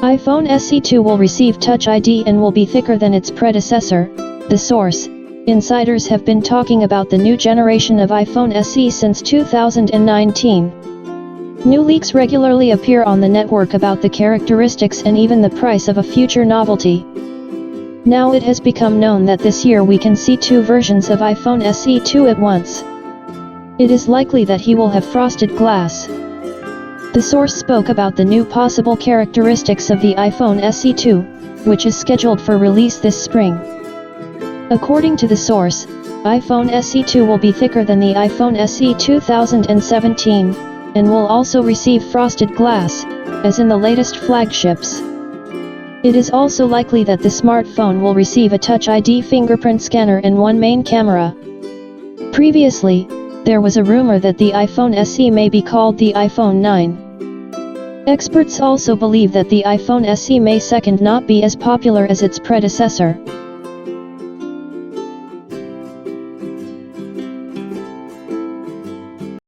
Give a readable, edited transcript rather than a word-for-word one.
iPhone SE2 will receive Touch ID and will be thicker than its predecessor. The source: insiders have been talking about the new generation of iPhone SE since 2019. New leaks regularly appear on the network about the characteristics and even the price of a future novelty. Now it has become known that this year we can see two versions of iPhone SE2 at once. It is likely that he will have frosted glass. The source spoke about the new possible characteristics of the iPhone SE2, which is scheduled for release this spring. According to the source, iPhone SE2 will be thicker than the iPhone SE 2017, and will also receive frosted glass, as in the latest flagships. It is also likely that the smartphone will receive a Touch ID fingerprint scanner and one main camera. Previously, there was a rumor that the iPhone SE may be called the iPhone 9. Experts also believe that the iPhone SE may second not be as popular as its predecessor.